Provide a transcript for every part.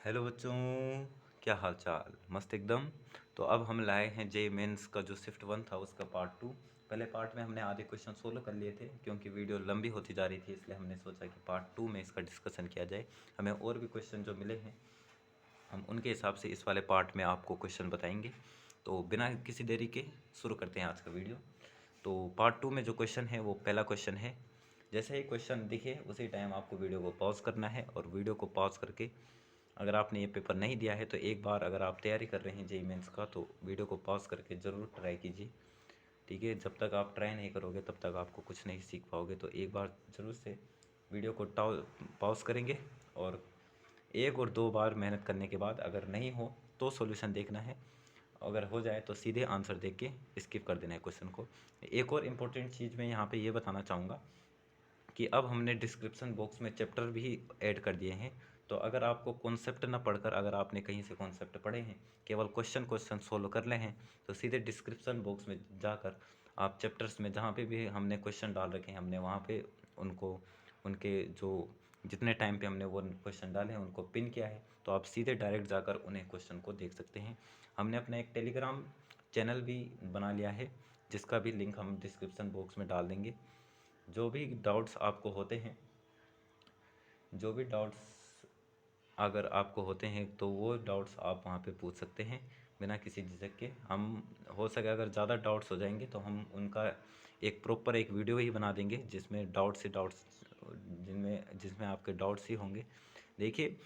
Hello बच्चों, क्या हाल चाल। मस्त एकदम। तो अब हम लाए हैं जे मेंस का जो शिफ्ट 1 था उसका पार्ट 2। पहले पार्ट में हमने आधे क्वेश्चन सोल्व कर लिए थे, क्योंकि वीडियो लंबी होती जा रही थी, इसलिए हमने सोचा कि पार्ट 2 में इसका डिस्कशन किया जाए। हमें और भी क्वेश्चन जो मिले हैं हम उनके हिसाब से इस वाले पार्ट में आपको क्वेश्चन बताएंगे। तो बिना किसी देरी के शुरू करते हैं आज का वीडियो। तो पार्ट 2 में जो क्वेश्चन है वो पहला क्वेश्चन है। जैसे ही क्वेश्चन दिखे उसी टाइम आपको वीडियो को पॉज करना है, और वीडियो को पॉज करके अगर आपने ये पेपर नहीं दिया है तो एक बार अगर आप तैयारी कर रहे हैं जेईई मेंस का तो वीडियो को पॉज करके ज़रूर ट्राई कीजिए। ठीक है, जब तक आप ट्राई नहीं करोगे तब तक आपको कुछ नहीं सीख पाओगे। तो एक बार ज़रूर से वीडियो को पॉज करेंगे, और एक और दो बार मेहनत करने के बाद अगर नहीं हो तो सॉल्यूशन देखना है, अगर हो जाए तो सीधे आंसर देख के स्किप कर देना है क्वेश्चन को। एक और इम्पोर्टेंट चीज़ मैं यहाँ पे ये बताना चाहूँगा कि अब हमने डिस्क्रिप्शन बॉक्स में चैप्टर भी ऐड कर दिए हैं। तो अगर आपको कॉन्सेप्ट ना पढ़कर, अगर आपने कहीं से कॉन्सेप्ट पढ़े हैं, केवल क्वेश्चन क्वेश्चन सोल्व कर ले हैं, तो सीधे डिस्क्रिप्शन बॉक्स में जाकर आप चैप्टर्स में जहाँ पे भी हमने क्वेश्चन डाल रखे हैं हमने वहाँ पे उनको, उनके जो जितने टाइम पे हमने वो क्वेश्चन डाले हैं उनको पिन किया है, तो आप सीधे डायरेक्ट जाकर उन्हें क्वेश्चन को देख सकते हैं। हमने अपना एक टेलीग्राम चैनल भी बना लिया है, जिसका भी लिंक हम डिस्क्रिप्शन बॉक्स में डाल देंगे। जो भी डाउट्स आपको होते हैं, जो भी डाउट्स अगर आपको होते हैं तो वो डाउट्स आप वहाँ पे पूछ सकते हैं बिना किसी झिझक के। हम हो सके अगर ज़्यादा डाउट्स हो जाएंगे तो हम उनका एक प्रॉपर एक वीडियो ही बना देंगे, जिसमें डाउट्स ही डाउट्स, जिनमें जिसमें आपके डाउट्स ही होंगे। देखिए,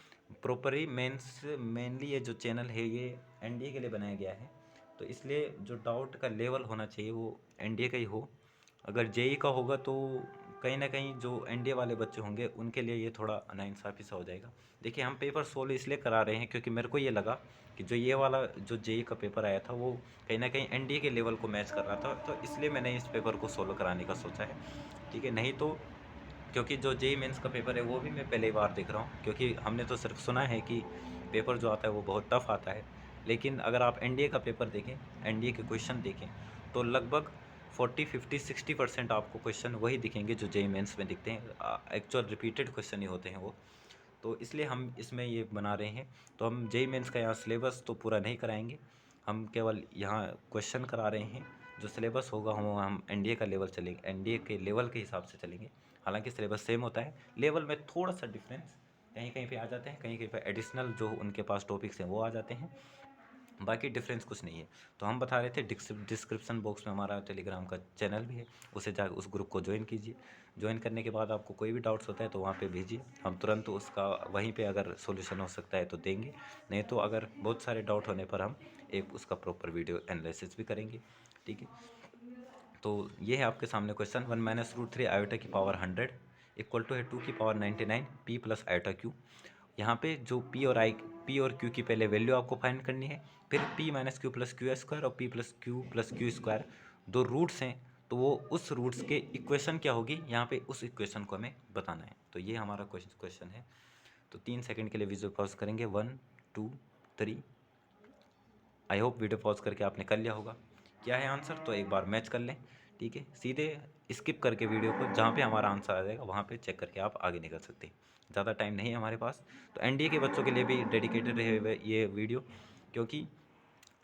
प्रॉपरली मेनली ये जो चैनल है ये एनडीए के लिए बनाया गया है, तो इसलिए जो डाउट का लेवल होना चाहिए वो एनडीए का ही हो। अगर जेई का होगा तो कहीं ना कहीं जो एनडीए वाले बच्चे होंगे उनके लिए ये थोड़ा नाइंसाफ़ी सा हो जाएगा। देखिए, हम पेपर सोल्व इसलिए करा रहे हैं क्योंकि मेरे को ये लगा कि जो ये वाला जो जेई का पेपर आया था वो कहीं ना कहीं एनडीए के लेवल को मैच कर रहा था, तो इसलिए मैंने इस पेपर को सोल्व कराने का सोचा है। ठीक है, नहीं तो क्योंकि जो जेई मेंस का पेपर है वो भी मैं पहली बार देख रहा हूँ, क्योंकि हमने तो सिर्फ सुना है कि पेपर जो आता है वो बहुत टफ आता है। लेकिन अगर आप एनडीए का पेपर देखें, एनडीए के क्वेश्चन देखें, तो लगभग 40 50 60% आपको क्वेश्चन वही दिखेंगे जो जेई मेंस में दिखते हैं। एक्चुअल रिपीटेड क्वेश्चन ही होते हैं वो। तो इसलिए हम इसमें ये बना रहे हैं। तो हम जेई मेंस का यहाँ सिलेबस तो पूरा नहीं कराएंगे, हम केवल यहाँ क्वेश्चन करा रहे हैं। जो सिलेबस होगा हम एनडीए का लेवल चलेंगे, एनडीए के लेवल के हिसाब से चलेंगे। हालांकि सिलेबस सेम होता है, लेवल में थोड़ा सा डिफरेंस कहीं कहीं पे आ जाते हैं, कहीं कहीं पे एडिशनल जो उनके पास टॉपिक्स हैं वो आ जाते हैं, बाकी डिफरेंस कुछ नहीं है। तो हम बता रहे थे डिस्क्रिप्शन बॉक्स में हमारा टेलीग्राम का चैनल भी है, उसे जा उस ग्रुप को ज्वाइन कीजिए। ज्वाइन करने के बाद आपको कोई भी डाउट्स होता है तो वहाँ पे भेजिए, हम तुरंत उसका वहीं पे अगर सॉल्यूशन हो सकता है तो देंगे, नहीं तो अगर बहुत सारे डाउट होने पर हम एक उसका प्रॉपर वीडियो एनालिसिस भी करेंगे। ठीक है, तो ये है आपके सामने क्वेश्चन। 1 - √3 आयोटा की पावर 100 इक्वल टू है 2 की power 99 P plus iota Q. यहाँ पे जो पी और क्यू की पहले वैल्यू आपको फाइंड करनी है, फिर P minus Q plus Q square और पी प्लस क्यू स्क्वायर दो रूट्स हैं, तो वो उस रूट्स के इक्वेशन क्या होगी, यहाँ पे उस इक्वेशन को हमें बताना है। तो ये हमारा क्वेश्चन है। तो 3 सेकंड के लिए वीडियो पॉज करेंगे, 1 2 3। आई होप वीडियो पॉज करके आपने कर लिया होगा। क्या है आंसर तो एक बार मैच कर लें। ठीक है, सीधे स्किप करके वीडियो को जहाँ पे हमारा आंसर आ जाएगा वहाँ पे चेक करके आप आगे निकल सकते हैं। ज़्यादा टाइम नहीं है हमारे पास, तो एनडीए के बच्चों के लिए भी डेडिकेटेड है ये वीडियो, क्योंकि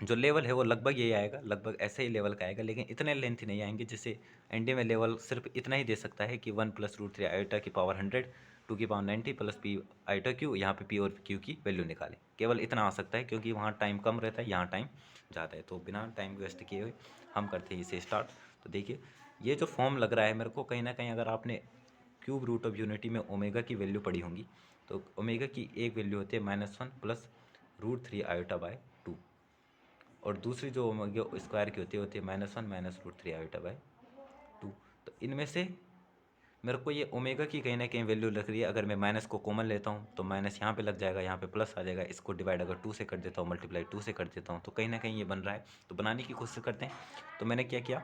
जो लेवल है वो लगभग यही आएगा, लगभग ऐसे ही लेवल का आएगा, लेकिन इतने लेंथ नहीं आएंगे। जैसे एनडीए में लेवल सिर्फ इतना ही दे सकता है कि 1 + √3 आयोटा की पावर 100 2 की power 90 plus P iota Q, यहाँ पे पी और क्यू की वैल्यू निकालें, केवल इतना आ सकता है, क्योंकि वहाँ टाइम कम रहता है, यहाँ टाइम ज़्यादा है। तो बिना टाइम वेस्ट किए हुए हम करते हैं इसे स्टार्ट। तो देखिए, ये जो फॉर्म लग रहा है मेरे को, कहीं ना कहीं अगर आपने क्यूब रूट ऑफ यूनिटी में ओमेगा की वैल्यू पड़ी होंगी, तो ओमेगा की एक वैल्यू होती है -1 + √3 आयोटा बाय 2, और दूसरी जो ओमेगा स्क्वायर की होती है -1 - √3 आयोटा बाय 2। तो इनमें से मेरे को ये ओमेगा की कहीं ना कहीं वैल्यू लग रही है। अगर मैं माइनस को कॉमन लेता हूँ तो माइनस यहाँ पे लग जाएगा, यहाँ पे प्लस आ जाएगा। इसको डिवाइड अगर 2 से कर देता हूँ, मल्टीप्लाई 2 से कर देता हूँ, तो कहीं ना कहीं ये बन रहा है। तो बनाने की कोशिश करते हैं। तो मैंने क्या किया,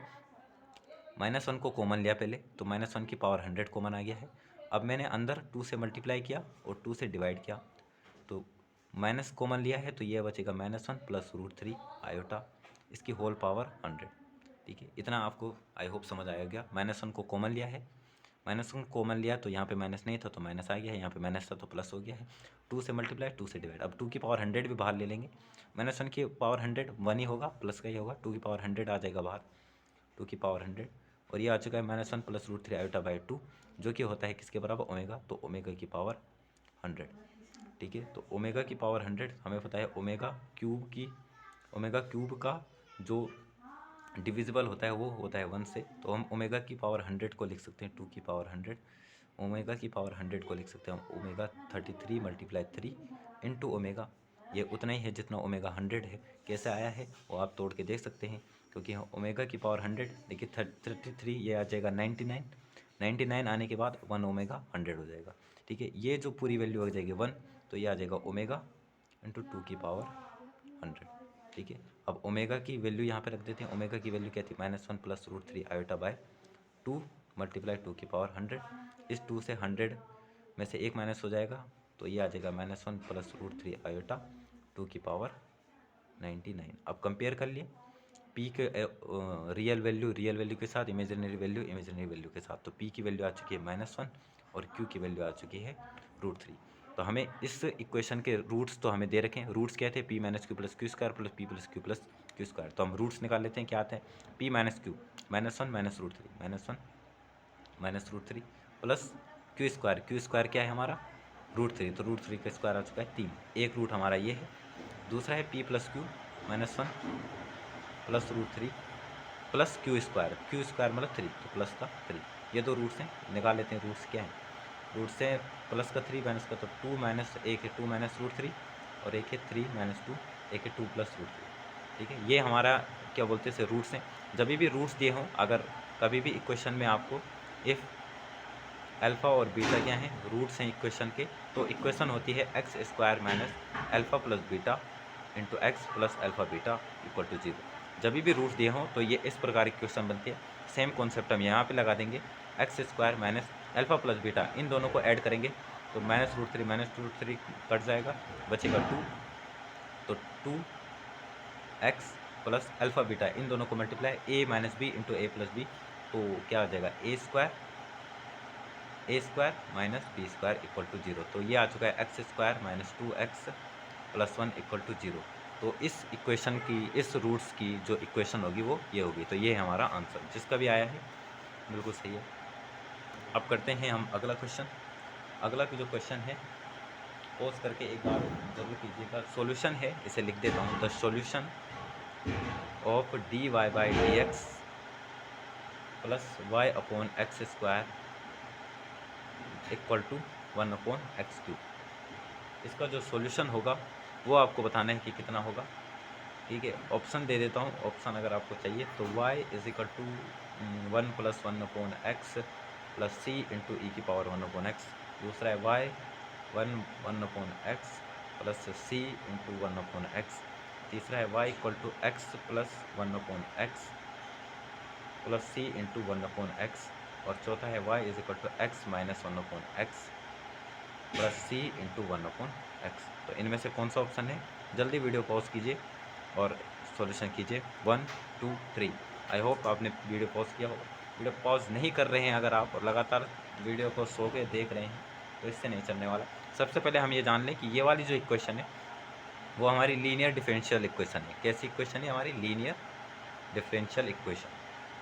-1 को कॉमन लिया पहले, तो -1 की पावर 100 कॉमन आ गया है। अब मैंने अंदर 2 से मल्टीप्लाई किया और 2 से डिवाइड किया, तो माइनस कॉमन लिया है, तो ये बचेगा -1 + √3 आयोटा, इसकी होल पावर 100। ठीक है, इतना आपको आई होप समझ आया गया। -1 को कॉमन लिया है, -1 कॉमन लिया तो यहाँ पे माइनस नहीं था तो माइनस आ गया है, यहाँ पे माइनस था तो प्लस हो गया है। 2 से मल्टीप्लाई, 2 से डिवाइड। अब 2 की पावर 100 भी बाहर ले लेंगे। -1 की पावर 100 1 ही होगा, प्लस का ही होगा। 2 की पावर 100 आ जाएगा बाहर, 2 की पावर 100। और ये आ चुका है -1 प्लस √3 आयोटा बाई 2, जो कि होता है किसके बराबर, ओमेगा। तो ओमेगा की पावर 100, ठीक है। तो ओमेगा की पावर 100 हमें पता है ओमेगा क्यूब का जो डिविजिबल होता है वो होता है 1 से। तो हम ओमेगा की पावर 100 को लिख सकते हैं 2 की पावर 100। ओमेगा की पावर 100 को लिख सकते हैं हम ओमेगा 33 मल्टीप्लाई 3 इंटू ओमेगा। ये उतना ही है जितना ओमेगा 100 है। कैसे आया है वो आप तोड़ के देख सकते हैं, क्योंकि ओमेगा की पावर 100 देखिए 33, ये आ जाएगा 99 आने के बाद 1 ओमेगा 100 हो जाएगा, ठीक है। ये जो पूरी वैल्यू आ जाएगी 1, तो ये आ जाएगा ओमेगा इंटू 2 की पावर 100, ठीक है। अब ओमेगा की वैल्यू यहाँ पे रख देते हैं। ओमेगा की वैल्यू क्या थी, -1 प्लस √3 आयोटा बाय 2 मल्टीप्लाई 2 की पावर 100। इस 2 से 100 में से एक माइनस हो जाएगा, तो ये आ जाएगा -1 प्लस √3 आयोटा 2 की पावर 99। अब कंपेयर कर लिए पी के रियल वैल्यू के साथ इमेजिनरी वैल्यू के साथ। तो पी की वैल्यू आ चुकी है -1 और क्यू की वैल्यू आ चुकी है √3। तो हमें इस इक्वेशन के रूट्स तो हमें दे रखे हैं। रूट्स क्या थे, p minus Q plus Q square plus P plus Q square. तो हम रूट्स निकाल लेते हैं, क्या आते हैं, p minus Q -1 minus √3 plus Q square क्या है हमारा, √3। तो √3 का स्क्वायर आ चुका है 3। एक रूट हमारा ये है। दूसरा है p plus Q -1 plus √3 plus Q square मतलब 3, तो प्लस का 3। ये दो रूट्स हैं, निकाल लेते हैं रूट्स क्या हैं। रूट्स हैं प्लस का 3 माइनस का, तो 2 माइनस, एक है 2 माइनस √3 और एक है 3 माइनस 2, एक है 2 प्लस √3, ठीक है। ये हमारा क्या बोलते हैं रूट्स हैं। जब भी रूट्स दिए हों, अगर कभी भी इक्वेशन में आपको इफ़ अल्फ़ा और बीटा क्या हैं, रूट्स हैं इक्वेशन के, तो इक्वेशन होती है x square minus alpha plus beta into x plus alpha beta equal to 0। जब भी रूट्स दिए हों तो ये इस प्रकार की क्वेश्चन बनती है। सेम कॉन्सेप्ट हम यहाँ पे लगा देंगे, X square minus alpha plus beta, इन दोनों को ऐड करेंगे तो -√3 कट जाएगा, बचेगा 2। तो 2x प्लस अल्फ़ा बीटा, इन दोनों को multiply a minus B into A plus B, तो क्या आ जाएगा A square minus B square equal to 0। तो ये आ चुका है x square minus 2x plus 1 equal to 0। तो इस इक्वेशन की, इस रूट्स की जो इक्वेशन होगी वो ये होगी। तो ये है हमारा आंसर, जिसका भी आया है बिल्कुल सही है। अब करते हैं हम अगला क्वेश्चन। अगला जो क्वेश्चन है, पॉज करके एक बार जरूर कीजिएगा। सॉल्यूशन है, इसे लिख देता हूँ, the solution of dy by dx plus y upon x square equal to 1/x³। इसका जो सॉल्यूशन होगा वो आपको बताना है कि कितना होगा, ठीक है। ऑप्शन दे देता हूँ, ऑप्शन अगर आपको चाहिए तो y is equal to 1 plus 1/x plus c into ई की पावर 1/x। दूसरा है y 1/x plus c into 1/x। तीसरा है y equal to x plus 1/x plus c into 1/x। और चौथा है y is equal to x minus 1/x plus c into 1/x। तो इनमें से कौन सा ऑप्शन है, जल्दी वीडियो पॉज कीजिए और सॉल्यूशन कीजिए 1 2 3। आई होप आपने वीडियो पॉज किया होगा। वीडियो पॉज नहीं कर रहे हैं अगर आप, और लगातार वीडियो को सो के देख रहे हैं, तो इससे नहीं चलने वाला। सबसे पहले हम ये जान लें कि ये वाली जो इक्वेशन है वो हमारी लीनियर डिफरेंशियल इक्वेशन है। कैसी इक्वेशन है हमारी, लीनियर डिफरेंशियल इक्वेशन।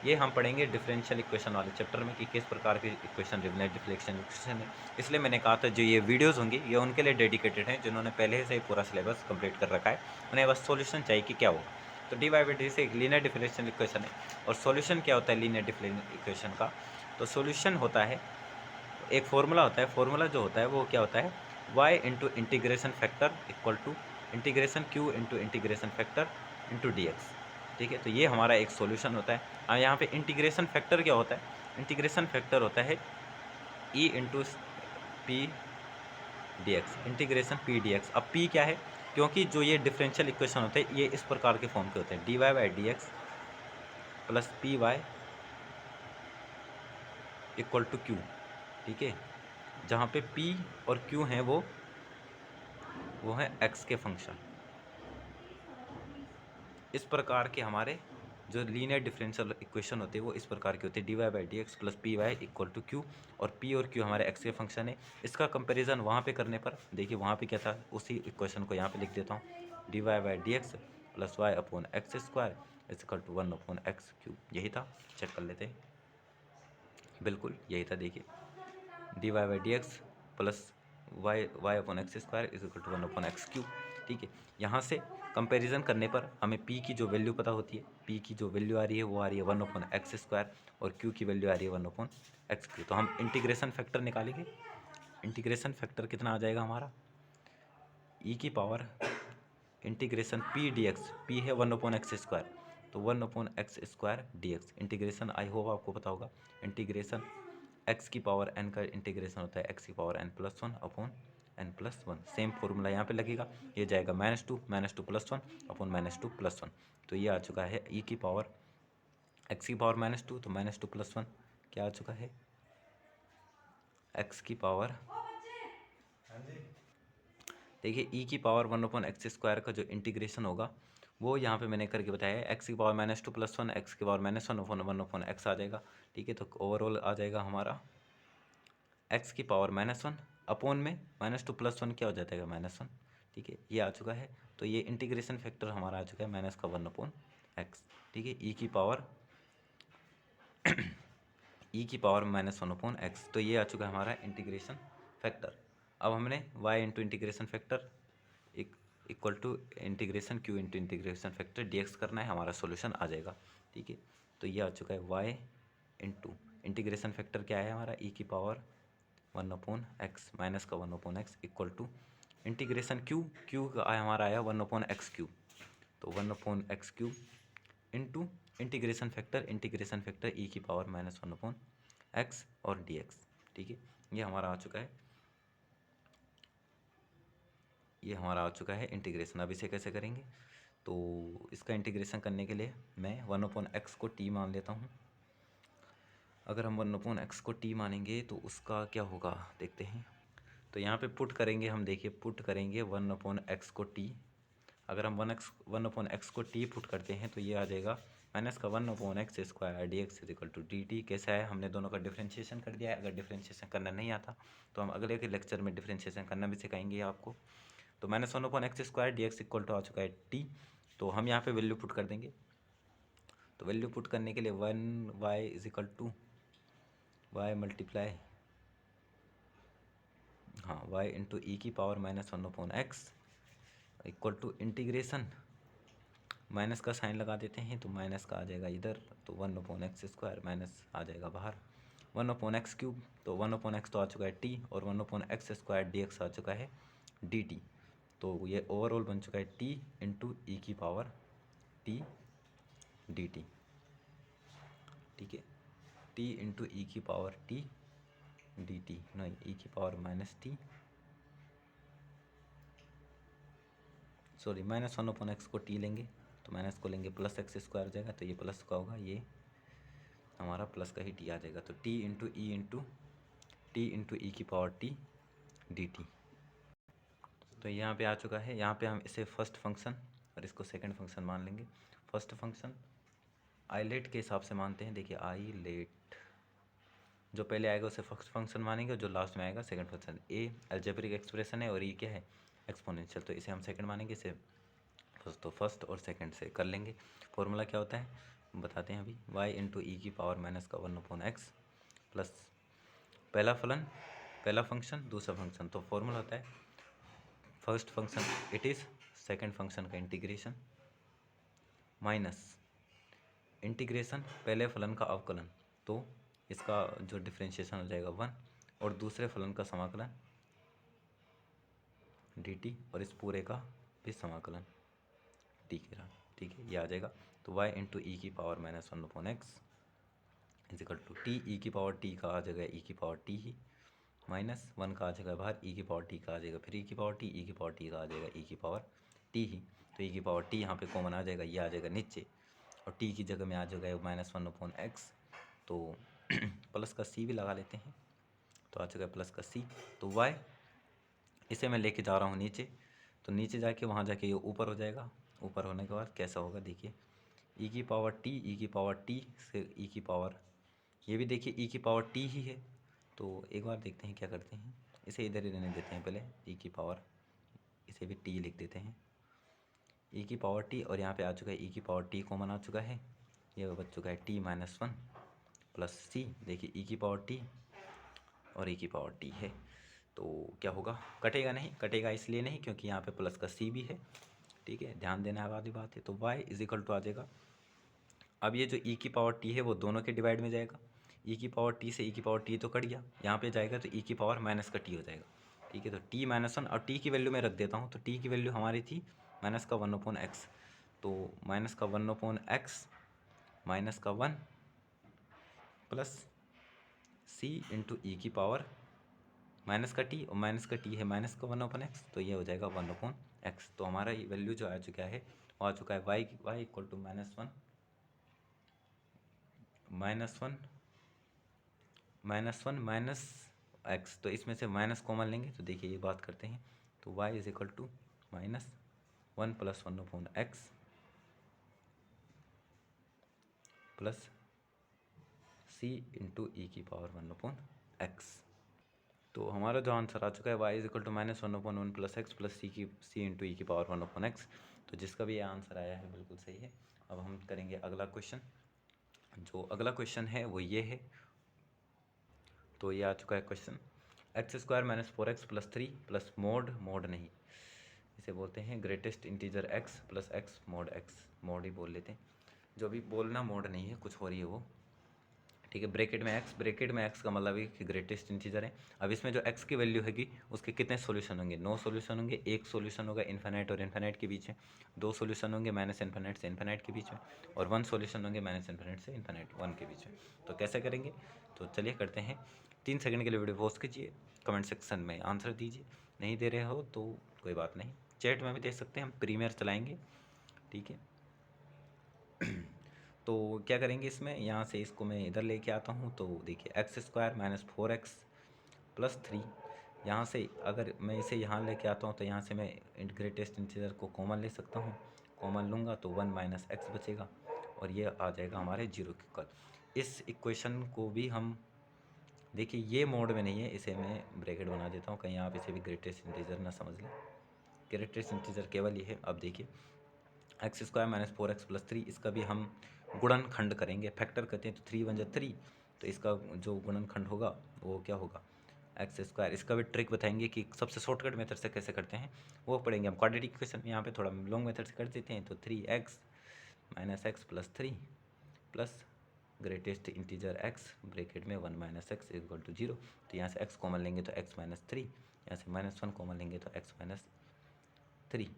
ये हम पढ़ेंगे डिफरेंशियल इक्वेशन वाले चैप्टर में कि किस प्रकार की इक्वेशन लीनियर डिफरेंशियल इक्वेशन है। इसलिए मैंने कहा था जो ये वीडियोस होंगी ये उनके लिए डेडिकेटेड हैं जिन्होंने पहले से ही पूरा सिलेबस कंप्लीट कर रखा है, उन्हें बस सॉल्यूशन चाहिए कि क्या होगा। तो डी बाई डी से एक लीनियर डिफरेंशियल इक्वेशन है। और सॉल्यूशन क्या होता है लीनियर डिफरेंशियल इक्वेशन का, तो सॉल्यूशन होता है, एक फॉर्मूला होता है। फॉर्मूला जो होता है वो क्या होता है, y into integration factor equal to integration q into integration factor into dx, ठीक है। तो ये हमारा एक सॉल्यूशन होता है। अब यहाँ पे इंटीग्रेशन फैक्टर क्या होता है, इंटीग्रेशन फैक्टर होता है e into P D x, integration P D x. अब p क्या है, क्योंकि जो ये डिफरेंशियल इक्वेशन होते हैं ये इस प्रकार के फॉर्म के होते हैं, dy by d x plus p y equal to q, ठीक है। जहाँ पे p और q हैं वो है x के फंक्शन। इस प्रकार के हमारे जो लीनियर डिफरेंशियल इक्वेशन होते हैं वो इस प्रकार के होते हैं, dy by d x plus p y equal to q, और p और q हमारे x के फंक्शन है। इसका कंपैरिजन वहाँ पे करने पर देखिए वहाँ पे क्या था, उसी इक्वेशन को यहाँ पे लिख देता हूँ, dy by d x plus y upon x square equal to 1 upon x cube, यही था। चेक कर लेते हैं, बिल्कुल यही था। देखिए dy by d x plus y upon x square is equal to 1 upon x cube. ठीक है, यहाँ से कंपैरिजन करने पर हमें p की जो वैल्यू पता होती है, p की जो वैल्यू आ रही है वो आ रही है 1 अपॉन एक्स स्क्वायर, और q की वैल्यू आ रही है 1 अपॉन एक्स क्यूब। तो हम इंटीग्रेशन फैक्टर निकालेंगे। इंटीग्रेशन फैक्टर कितना आ जाएगा हमारा, e की power integration p D x, P है 1 अपॉन एक्स स्क्वायर, तो 1 upon x square D x. Integration I hope आपको पता होगा, इंटीग्रेशन x की पावर n का इंटीग्रेशन होता है x की power n plus 1 upon n plus 1। Same formula यहाँ पे लगेगा, ये जाएगा -2 प्लस 1 अपॉन -2 प्लस 1। तो ये आ चुका है e की पावर x की पावर -2, तो -2 प्लस 1 क्या आ चुका है, x की पावर, देखिए e की पावर 1 अपॉन एक्स स्क्वायर का जो इंटीग्रेशन होगा वो यहाँ पे मैंने करके बताया है, x की पावर -2 प्लस 1 एक्स की पावर -1 अपॉन 1 अपॉन एक्स आ जाएगा। ठीक है, तो ओवरऑल आ जाएगा हमारा x की पावर -1 अपॉन में -2 प्लस 1 क्या हो जाता है, -1। ठीक है, ये आ चुका है। तो ये इंटीग्रेशन फैक्टर हमारा आ चुका है माइनस का 1 अपॉन एक्स। ठीक है, e की पावर -1 अपॉन एक्स, तो ये आ चुका है हमारा इंटीग्रेशन फैक्टर। अब हमने y into integration factor equal to integration q into integration factor dx करना है, हमारा सॉल्यूशन आ जाएगा। ठीक है, तो ये आ चुका है y इंटू इंटीग्रेशन फैक्टर क्या है हमारा, e की पावर 1 अपॉन एक्स माइनस का 1 upon x equal to integration q का हमारा आया 1 अपॉन एक्स क्यूब, तो 1 upon x cube into integration factor e की पावर -1 अपॉन एक्स और dx। ठीक है, ये हमारा आ चुका है, ये हमारा आ चुका है इंटीग्रेशन। अब इसे कैसे करेंगे, तो इसका इंटीग्रेशन करने के लिए मैं 1 अपॉन एक्स को t मान लेता हूँ। अगर हम 1 अपॉन एक्स को t मानेंगे तो उसका क्या होगा देखते हैं। तो यहाँ पे पुट करेंगे हम, देखिए पुट करेंगे 1 अपॉन एक्स को t। अगर हम 1 अपॉन एक्स को t पुट करते हैं तो ये आ जाएगा माइनस का 1 upon x square D x is equal to d t. कैसा है, हमने दोनों का डिफ्रेंशिएशन कर दिया है। अगर डिफ्रेंशिएशन करना नहीं आता तो हम अगले के लेक्चर में डिफ्रेंशिएशन करना भी सिखाएंगे आपको। तो -1 upon x square D X equal to आ चुका है टी। तो हम यहाँ पे वैल्यू पुट कर देंगे। तो वैल्यू पुट करने के लिए 1 y is equal to y multiply, हाँ y इंटू ई की power -1 upon x equal to integration, minus का साइन लगा देते हैं तो माइनस का आ जाएगा इधर, तो 1 अपॉन एक्स स्क्वायर माइनस आ जाएगा बाहर, 1 अपॉन एक्स क्यूब, तो 1 अपॉन एक्स तो आ चुका है टी, और 1 upon x square D X आ चुका है डी टी। तो ये ओवरऑल बन चुका है टी इंटू ई की पावर टी डी टी। ठीक है, टी इंटू ई की पावर टी डी टी, नहीं ई की power minus T, sorry -1 upon x को टी लेंगे तो माइनस को लेंगे प्लस एक्स स्क्वायर हो जाएगा, तो ये प्लस का होगा, ये हमारा प्लस का ही टी आ जाएगा। तो टी इंटू ई की पावर टी डी टी। तो यहाँ पे आ चुका है। यहाँ पे हम इसे फर्स्ट फंक्शन और इसको सेकंड फंक्शन मान लेंगे। फर्स्ट फंक्शन आई लेट के हिसाब से मानते हैं। देखिए आई लेट, जो पहले आएगा उसे फर्स्ट फंक्शन मानेंगे और जो लास्ट में आएगा सेकंड फंक्शन। ए अलजेब्रिक एक्सप्रेशन है और ई क्या है, एक्सपोनेंशियल, तो इसे हम सेकंड मानेंगे, इसे तो फर्स्ट और सेकंड से कर लेंगे। फॉर्मूला क्या होता है बताते हैं अभी, y इंटू ई की पावर माइनस का 1 अपॉन एक्स प्लस पहला फंक्शन दूसरा फंक्शन, तो फॉर्मूला होता है first function it is second function का इंटीग्रेशन माइनस इंटीग्रेशन पहले फलन का अवकलन, तो इसका जो डिफ्रेंशिएशन हो जाएगा 1, और दूसरे फलन का समाकलन dt, और इस पूरे का भी समाकलन ठीक है, ये आ जाएगा। तो y इंटू ई की power -1 upon X is equal to T, E की पावर टी का आ जाएगा ई की पावर टी ही, -1 का आ जाएगा बाहर, ई की पावर टी का आ जाएगा फिर ई की पावर टी, ई की पावर टी का आ जाएगा ई की पावर टी ही, तो ई की पावर टी यहाँ पे कॉमन आ जाएगा, ये आ जाएगा नीचे, और टी की जगह में आ जाएगा -1 अपॉन एक्स, तो प्लस का सी भी लगा लेते हैं, तो आ चुका है प्लस का सी। तो y इसे मैं लेके जा रहा हूँ नीचे, तो नीचे जाके वहाँ जाके ये ऊपर हो जाएगा। ऊपर होने के बाद कैसा होगा देखिए, ई की पावर टी, ई की पावर टी से ई की पावर, ये भी देखिए ई की पावर टी ही है। तो एक बार देखते हैं क्या करते हैं, इसे इधर ही रहने देते हैं पहले, ई की पावर, इसे भी टी लिख देते हैं, ई की पावर टी, और यहाँ पे आ चुका है ई की पावर टी कॉमन आ चुका है, ये बच चुका है टी माइनस वन प्लस सी, देखिए ई की पावर टी और ई की पावर टी है। तो क्या होगा, कटेगा नहीं, कटेगा इसलिए नहीं क्योंकि यहाँ पे प्लस का सी भी है, ठीक है, ध्यान देना वाली बात है। तो y इज इक्वल टू आ जाएगा, अब ये जो e की पावर t है वो दोनों के डिवाइड में जाएगा, e की पावर t से e की पावर t तो कट गया, यहाँ पे जाएगा तो e की पावर माइनस का t हो जाएगा, ठीक है। तो t माइनस वन, और t की वैल्यू मैं रख देता हूँ, तो t की वैल्यू हमारी थी माइनस का वन अपॉन एक्स, तो माइनस का वन अपॉन एक्स माइनस का वन प्लस c इंटू ई की पावर माइनस का t, और माइनस का t है माइनस का वन अपॉन एक्स, तो ये हो जाएगा वन अपॉन एक्स। तो हमारा ये वैल्यू जो आ चुका है वो आ चुका है y equal to minus one minus x, तो इसमें से माइनस कॉमन लेंगे, तो देखिए ये बात करते हैं, तो y is equal to minus one plus one upon X plus c into ई की पावर वन अपॉन एक्स। तो हमारा जो आंसर आ चुका है y is equal to minus one upon one plus X plus C into ई की power one upon x. तो जिसका भी ये आंसर आया है बिल्कुल सही है। अब हम करेंगे अगला क्वेश्चन, जो अगला क्वेश्चन है वो ये है, तो ये आ चुका है question, X square minus four X plus three plus mod नहीं, इसे बोलते हैं greatest integer X plus X mod ही बोल लेते हैं, जो भी बोलना मोड नहीं है, कुछ हो रही है वो, ठीक है। ब्रेकेट में एक्स का मतलब है कि ग्रेटेस्ट इंटीजर है। अब इसमें जो एक्स की वैल्यू हैगी उसके कितने सॉल्यूशन होंगे, 9 सॉल्यूशन होंगे, एक सॉल्यूशन होगा इन्फिनिट और इन्फिनिट के बीच में, 2 सॉल्यूशन होंगे माइनस इन्फिनिट से इन्फिनिट के बीच में, और 1 सॉल्यूशन होंगे माइनस इन्फिनिट से इन्फिनिट 1 के बीच में। तो कैसे करेंगे, तो चलिए करते हैं। 3 सेकंड के लिए वीडियो पॉज कीजिए, कमेंट सेक्शन में आंसर दीजिए, नहीं दे रहे हो तो कोई बात नहीं, चैट में भी दे सकते हैं, हम प्रीमियर चलाएँगे, ठीक है। तो क्या करेंगे इसमें, यहाँ से इसको मैं इधर लेके आता हूँ, तो देखिए x square minus four X plus three, यहाँ से अगर मैं इसे यहाँ लेके आता हूँ तो यहाँ से मैं ग्रेटेस्ट इंटीजर को कॉमन ले सकता हूँ, कॉमन लूँगा तो वन माइनस एक्स बचेगा, और ये आ जाएगा हमारे जीरो के इक्वल। इस इक्वेशन को भी हम देखिए, ये मोड में नहीं है, इसे मैं ब्रैकेट बना देता हूँ, कहीं आप इसे भी ग्रेटेस्ट इंटीजर ना समझ लें, ग्रेटेस्ट इंटीजर केवल ये है। अब देखिए x square minus four X plus three, इसका भी हम गुणनखंड करेंगे, फैक्टर करते हैं तो थ्री वन जा थ्री, तो इसका जो गुणनखंड होगा वो क्या होगा, एक्स स्क्वायर। इसका भी ट्रिक बताएंगे कि सबसे शॉर्टकट मेथड से कैसे करते हैं, वो पढ़ेंगे हम क्वाड्रेटिक इक्वेशन। यहाँ पे थोड़ा लॉन्ग मेथड से कर देते हैं, तो three X minus X plus three plus greatest integer X bracket में one minus x equal to zero. तो यहाँ से एक्स कॉमन लेंगे तो एक्स माइनस थ्री, यहाँ से माइनस वन कॉमन लेंगे तो x minus three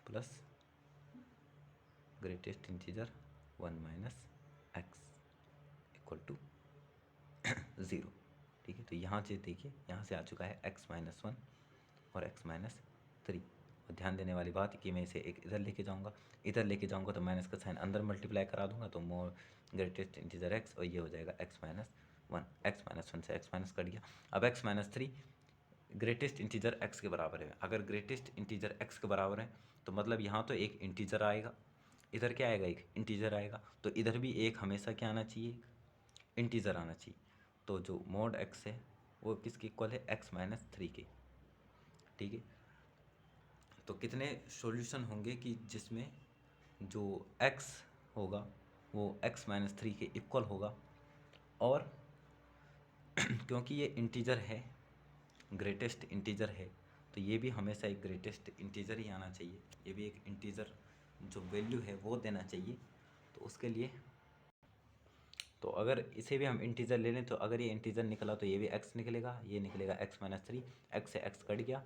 plus greatest integer one minus x equal to zero, ठीक है। तो यहाँ से देखिए, यहाँ से आ चुका है एक्स माइनस वन और एक्स माइनस थ्री, और ध्यान देने वाली बात कि मैं इसे एक इधर लेके जाऊँगा तो माइनस का साइन अंदर मल्टीप्लाई करा दूंगा, तो मोर ग्रेटेस्ट इंटीजर एक्स, और ये हो जाएगा x minus one, x minus one से एक्स माइनस कट गया। अब x minus three greatest integer x के बराबर है, अगर ग्रेटेस्ट इंटीजर एक्स के बराबर है तो मतलब यहाँ तो एक इंटीजर आएगा, इधर क्या आएगा, एक इंटीजर आएगा, तो इधर भी एक हमेशा क्या आना चाहिए, इंटीजर आना चाहिए। तो जो मोड एक्स है वो किसके इक्वल है, एक्स माइनस थ्री के, ठीक है। तो कितने सॉल्यूशन होंगे कि जिसमें जो एक्स होगा वो एक्स माइनस थ्री के इक्वल होगा, और क्योंकि ये इंटीजर है, ग्रेटेस्ट इंटीजर है, तो ये भी हमेशा एक ग्रेटेस्ट इंटीजर ही आना चाहिए, ये भी एक इंटीजर जो वैल्यू है वो देना चाहिए। तो उसके लिए, तो अगर इसे भी हम इंटीजर ले लें तो अगर ये इंटीजर निकला तो ये भी एक्स निकलेगा, ये निकलेगा एक्स माइनस थ्री, एक्स से एक्स कट गया,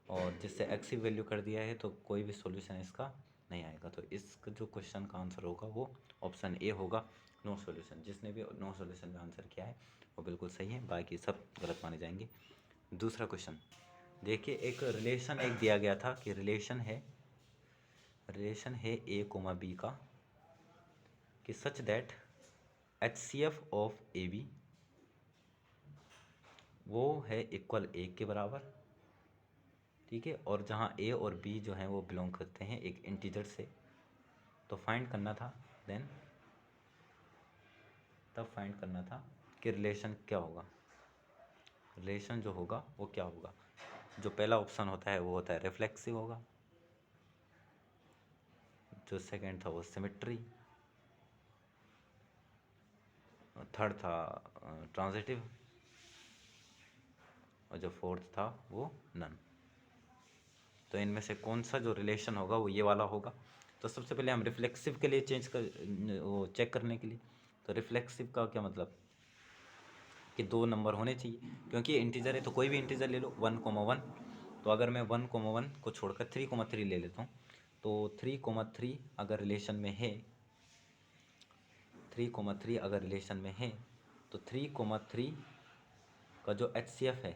और जिससे एक्स ही वैल्यू कर दिया है तो कोई भी सॉल्यूशन इसका नहीं आएगा। तो इसका जो क्वेश्चन का आंसर होगा वो ऑप्शन ए होगा, नो सॉल्यूशन। जिसने भी नो सॉल्यूशन में आंसर किया है वो बिल्कुल सही है, बाकी सब गलत माने जाएंगे। दूसरा क्वेश्चन देखिए, एक रिलेशन एक दिया गया था कि रिलेशन है ए कोमा बी का, कि such that HCF of AB वो है इक्वल 1 के बराबर, ठीक है, और जहाँ ए और बी जो हैं वो बिलोंग करते हैं एक इंटीजर से, तो फाइंड करना था देन, तब फाइंड करना था कि रिलेशन क्या होगा, रिलेशन जो होगा वो क्या होगा। जो पहला ऑप्शन होता है वो होता है रिफ्लेक्सिव होगा, जो सेकंड था वो सिमेट्री, थर्ड था ट्रांजिटिव, और जो फोर्थ था वो नन। तो इनमें से कौन सा जो रिलेशन होगा वो ये वाला होगा। तो सबसे पहले हम रिफ्लेक्सिव के लिए वो चेक करने के लिए, तो रिफ्लेक्सिव का क्या मतलब कि 2 नंबर होने चाहिए, क्योंकि ये इंटीजर है तो कोई भी इंटीजर ले लो 1,1। तो अगर मैं 1,1 को छोड़कर 3,3 ले लेता हूँ, तो 3,3 अगर रिलेशन में है, 3,3 अगर रिलेशन में है, तो 3,3 का जो HCF है,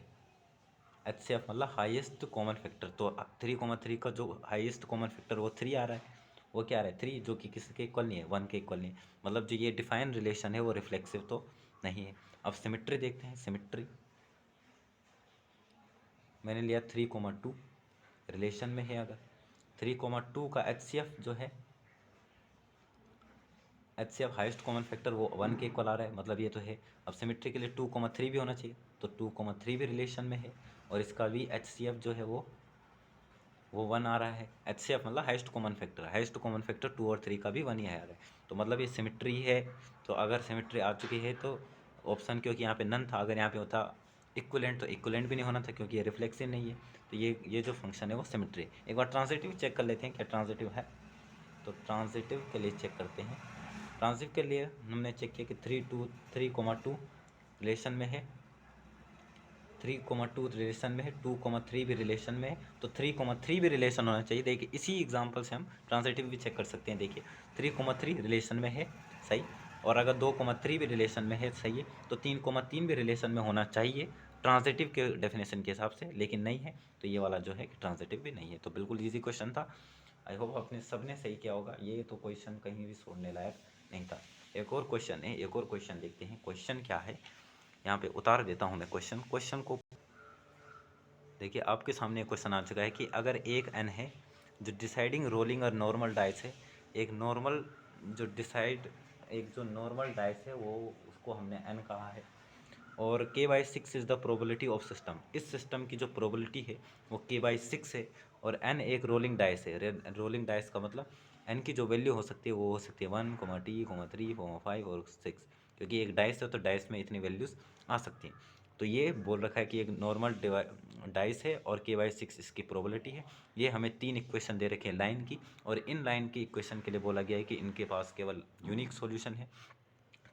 HCF मतलब हाईएस्ट कॉमन फैक्टर, तो 3,3 का जो हाईएस्ट कॉमन फैक्टर वो 3 आ रहा है, वो क्या आ रहा है 3, जो कि किसी के इक्वल नहीं है, 1 के इक्वल नहीं है। मतलब जो ये डिफाइन रिलेशन है वो रिफ्लेक्सिव तो नहीं है। अब सिमेट्री देखते हैं, सिमेट्री मैंने लिया 3,2 रिलेशन में है, अगर 3,2 का HCF जो है, HCF हाईएस्ट कॉमन फैक्टर वो 1 के इक्वल आ रहा है, मतलब ये तो है। अब सिमेट्री के लिए 2,3 भी होना चाहिए, तो 2,3 भी रिलेशन में है, और इसका भी HCF जो है वो 1 आ रहा है। HCF मतलब highest common factor, highest common factor 2 और 3 का भी 1 ही आ रहा है, तो मतलब ये सिमेट्री है। तो अगर सिमेट्री आ चुकी है तो ऑप्शन, क्योंकि यहाँ पे नन था, अगर यहाँ पे होता इक्विवेलेंट तो इक्विवेलेंट भी नहीं होना था, क्योंकि ये रिफ्लेक्सिव नहीं है, तो ये जो फंक्शन है वो सिमेट्री है। एक बार ट्रांजिटिव चेक कर लेते हैं क्या ट्रांजिटिव है, तो ट्रांजिटिव के लिए चेक करते हैं। ट्रांजिटिव के लिए हमने चेक किया कि 3,2 रिलेशन में है, 3,2 रिलेशन में है, 2,3 भी रिलेशन में है, तो 3,3 भी रिलेशन होना चाहिए। देखिए इसी एग्जांपल से हम ट्रांजिटिव भी चेक कर सकते हैं। देखिए 3,3 रिलेशन में है, सही, और अगर 2,3 भी रिलेशन में है, सही है, तो 3,3 भी रिलेशन में होना चाहिए ट्रांजिटिव के डेफिनेशन के हिसाब से, लेकिन नहीं है, तो ये वाला जो है कि ट्रांजिटिव भी नहीं है। तो बिल्कुल ईजी क्वेश्चन था, आई होप आपने सबने सही किया होगा, ये तो क्वेश्चन कहीं भी छोड़ने लायक नहीं था। एक और क्वेश्चन है, एक और क्वेश्चन देखते हैं, क्वेश्चन क्या है, यहाँ पे उतार देता हूँ मैं क्वेश्चन को। देखिए आपके सामने एक क्वेश्चन आ चुका है कि अगर एक एन है जो डिसाइडिंग रोलिंग और नॉर्मल डाइस है, एक नॉर्मल जो डिसाइड, एक जो नॉर्मल डाइस है वो, उसको हमने एन कहा है, और k/6 is the probability of system, इस सिस्टम की जो प्रोबेबिलिटी है वो k/6 है, और n एक रोलिंग डाइस है। रोलिंग डाइस का मतलब n की जो वैल्यू हो सकती है वो हो सकती है 1, t, 3, 4, 5 और 6, क्योंकि एक डाइस है तो डाइस में इतनी वैल्यूज़ आ सकती हैं। तो ये बोल रखा है कि एक नॉर्मल डाइस है और k/6 इसकी प्रोबेबिलिटी है। ये हमें 3 इक्वेशन दे रखे हैं लाइन की, और इन लाइन की इक्वेशन के लिए बोला गया है कि इनके पास केवल यूनिक सॉल्यूशन है।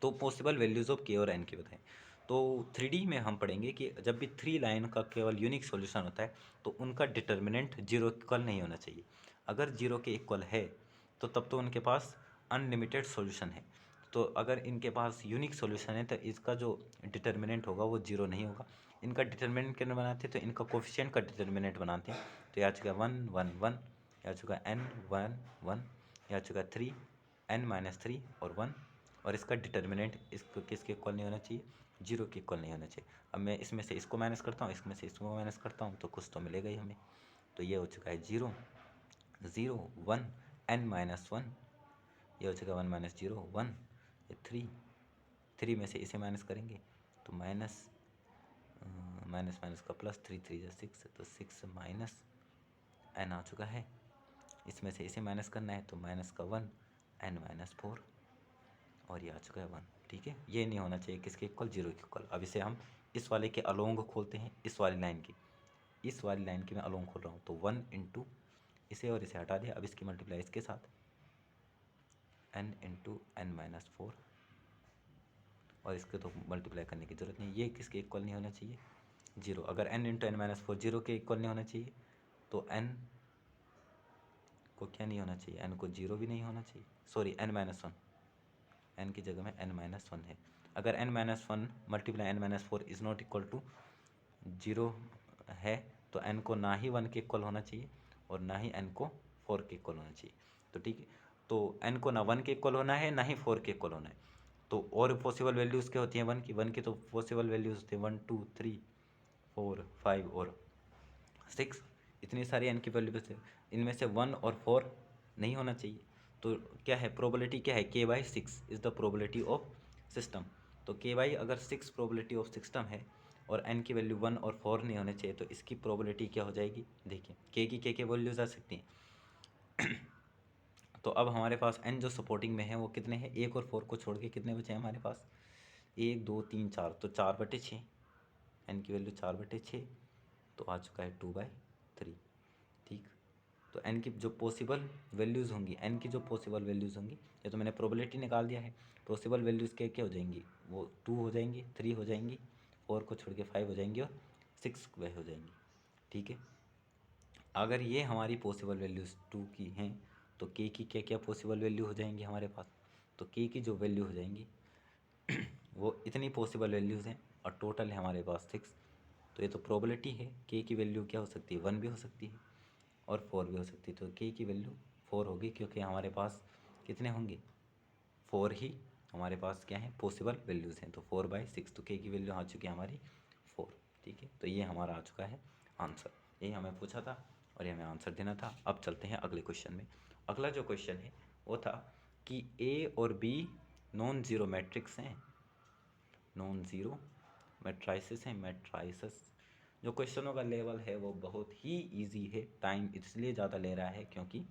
तो पॉसिबल वैल्यूज़ ऑफ के और एन की बताएं। तो 3D में हम पढ़ेंगे कि जब भी 3 लाइन का केवल यूनिक सॉल्यूशन होता है तो उनका डिटर्मिनेंट 0 इक्वल नहीं होना चाहिए। अगर 0 के इक्वल है तो तब तो उनके पास अनलिमिटेड सॉल्यूशन है। तो अगर इनके पास यूनिक सॉल्यूशन है तो इसका जो डिटर्मिनेंट होगा वो 0 नहीं होगा। इनका डिटर्मिनेंट कैसे बनाते हैं, तो इनका कोफिशिएंट का डिटर्मिनेंट बनाते हैं। तो यहाँ चुका 1 1 1, यहाँ चुका n 1 1, यहाँ चुका 3 n-3 और 1, और इसका डिटर्मिनेंट इसको किसके इक्वल नहीं होना चाहिए, 0 के इक्वल नहीं होना चाहिए। अब मैं इसमें से इसको माइनस करता हूँ, इसमें से इसको माइनस करता हूँ, तो कुछ तो मिलेगा ही हमें। तो ये हो चुका है 0 0 1 n-1, ये हो चुका 1 - 0 1, ये 3 में से इसे माइनस करेंगे तो माइनस माइनस माइनस का प्लस, 3 3 या 6, तो 6 माइनस n आ चुका है। इसमें से इसे माइनस करना है तो माइनस का 1 n-4, और ये आ चुका है 1। ठीक है, ये नहीं होना चाहिए किसके इक्वल, 0 के इक्वल। अब इसे हम इस वाले के अलोंग खोलते हैं, इस वाली लाइन की, इस वाली लाइन की मैं अलोंग खोल रहा हूँ, तो 1 इंटू इसे और इसे हटा दिया। अब इसकी मल्टीप्लाई इसके साथ n इंटू n-4, और इसके तो मल्टीप्लाई करने की ज़रूरत नहीं। ये किसके इक्वल नहीं होना चाहिए, 0। अगर n इंटू n-4 0 के इक्वल नहीं होना चाहिए तो n को क्या नहीं होना चाहिए, n को 0 भी नहीं होना चाहिए, सॉरी n-1, n की जगह में n-1 है। अगर n-1 multiply n-4 is not equal to 0 है तो n को ना ही 1 के इक्वल होना चाहिए और ना ही n को 4 के इक्वल होना चाहिए। तो ठीक है, तो n को ना 1 के इक्वल होना है ना ही 4 के इक्वल होना है। तो और पॉसिबल वैल्यूज़ क्या होती हैं 1 की तो पॉसिबल वैल्यूज़ होती हैं 1 2 3 4 5 और 6। इतनी सारी एन की वैल्यू से इनमें से 1 और 4 नहीं होना चाहिए। तो क्या है प्रोबेबिलिटी, क्या है k/6 is the probability of system. तो k अगर 6 प्रोबेबिलिटी ऑफ सिस्टम है और n की वैल्यू 1 और 4 नहीं होने चाहिए, तो इसकी प्रोबेबिलिटी क्या हो जाएगी, देखिए k की k वैल्यूज आ सकती हैं। तो अब हमारे पास n जो सपोर्टिंग में है वो कितने हैं, 1 और 4 को छोड़ के कितने बचे हैं हमारे पास, 1 2 3 4, तो 4/6, n की वैल्यू 4/6, तो आ चुका है 2/3। ठीक, तो n की जो पॉसिबल वैल्यूज़ होंगी, n की जो पॉसिबल वैल्यूज़ होंगी, ये तो मैंने प्रोबेबिलिटी निकाल दिया है। पॉसिबल वैल्यूज़ क्या हो जाएंगी, वो 2 हो जाएंगी, 3 हो जाएंगी, 4 को छोड़ के 5 हो जाएंगी और 6 वह हो जाएंगी। ठीक है, अगर ये हमारी पॉसिबल वैल्यूज़ 2 की हैं, तो k की क्या क्या पॉसिबल वैल्यू हो जाएंगी हमारे पास, तो k की जो वैल्यू हो जाएंगी वो इतनी पॉसिबल वैल्यूज़ हैं और टोटल है हमारे पास 6। तो ये तो प्रोबेबिलिटी है, k की वैल्यू क्या हो सकती है, 1 भी हो सकती है और 4 भी हो सकती है। तो k की वैल्यू 4 होगी, क्योंकि हमारे पास कितने होंगे, 4 ही हमारे पास क्या है पॉसिबल वैल्यूज़ हैं। तो 4/6, तो k की वैल्यू आ चुकी है हमारी 4। ठीक है, तो ये हमारा आ चुका है आंसर। यही हमें पूछा था और ये हमें आंसर देना था। अब चलते हैं अगले क्वेश्चन में। अगला जो क्वेश्चन है वो था कि a और b नॉन ज़ीरो मैट्रिक्स हैं, नॉन ज़ीरो मैट्राइसिस हैं, मैट्राइसिस। जो क्वेश्चनों का लेवल है वो बहुत ही इजी है, टाइम इसलिए ज़्यादा ले रहा है क्योंकि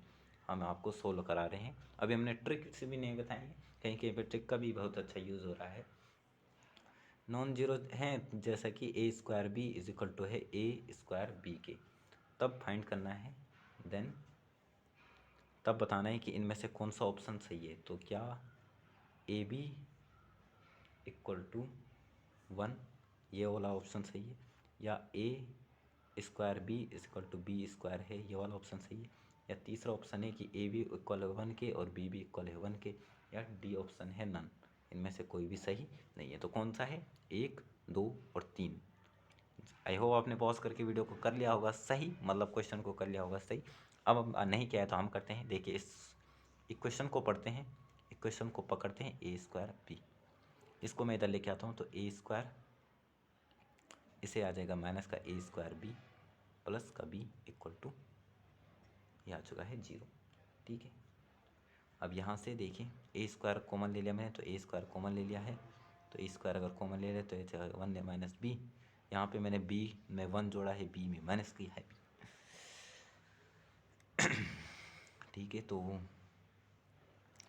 हम आपको सोल्व करा रहे हैं। अभी हमने ट्रिक से भी नहीं बताए हैं, कहीं कहीं पर ट्रिक का भी बहुत अच्छा यूज़ हो रहा है। नॉन जीरो हैं जैसा कि a² b is equal to है a² b के, तब फाइंड करना है, देन तब बताना है कि इनमें से कौन सा ऑप्शन सही है। तो क्या AB इक्वल टू 1 ये वाला ऑप्शन सही है, या a² b is equal to b² है ये वाला ऑप्शन सही है, या तीसरा ऑप्शन है कि AB इक्वल है 1 के और B भी इक्वल है 1 के, या डी ऑप्शन है नन। इनमें से कोई भी सही नहीं है। तो कौन सा है, 1 2 और 3। आई होप आपने पॉज करके वीडियो को कर लिया होगा सही, मतलब क्वेश्चन को कर लिया होगा सही। अब नहीं किया है तो हम करते हैं, देखिए इस इक्वेशन को पढ़ते हैं, इक्वेशन को पकड़ते हैं a² b। इसको मैं इधर लेके आता हूँ, तो a², इसे आ जाएगा माइनस का a² b प्लस का b इक्वल टू, ये आ चुका है 0। ठीक है, अब यहाँ से देखिए a² कॉमन ले लिया मैंने, तो a² कॉमन ले लिया है, तो a² अगर कॉमन ले लें तो ये 1 माइनस b, यहाँ पे मैंने b में 1 जोड़ा है, b में माइनस किया है। ठीक है, तो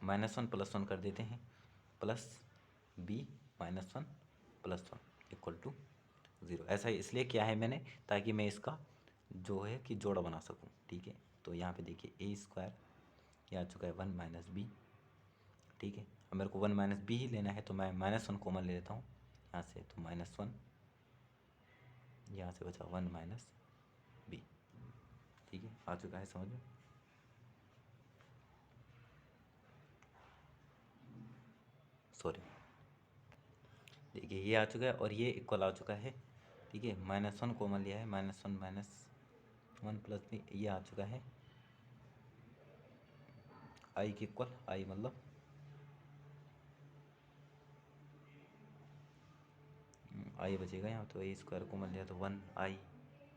-1 + 1 कर देते हैं, प्लस b -1 + 1 इक्वल टू 0। ऐसा इसलिए किया है मैंने ताकि मैं इसका जो है कि जोड़ा बना सकूं। ठीक है, तो यहाँ पे देखिए a² ये आ चुका है 1 माइनस b। ठीक है, अब मेरे को 1 माइनस b ही लेना है, तो मैं -1 कॉमन ले लेता हूँ यहाँ से, तो -1, यहाँ से बचा 1 माइनस b। ठीक है, आ चुका है समझ में। सॉरी, देखिए ये आ चुका है और ये इक्वल आ चुका है। ठीक है, -1 कॉमन लिया है, -1 - 1 + b, ये आ चुका है i के इक्वल, i मतलब i बचेगा यहाँ, तो a² कॉमन लिया तो 1i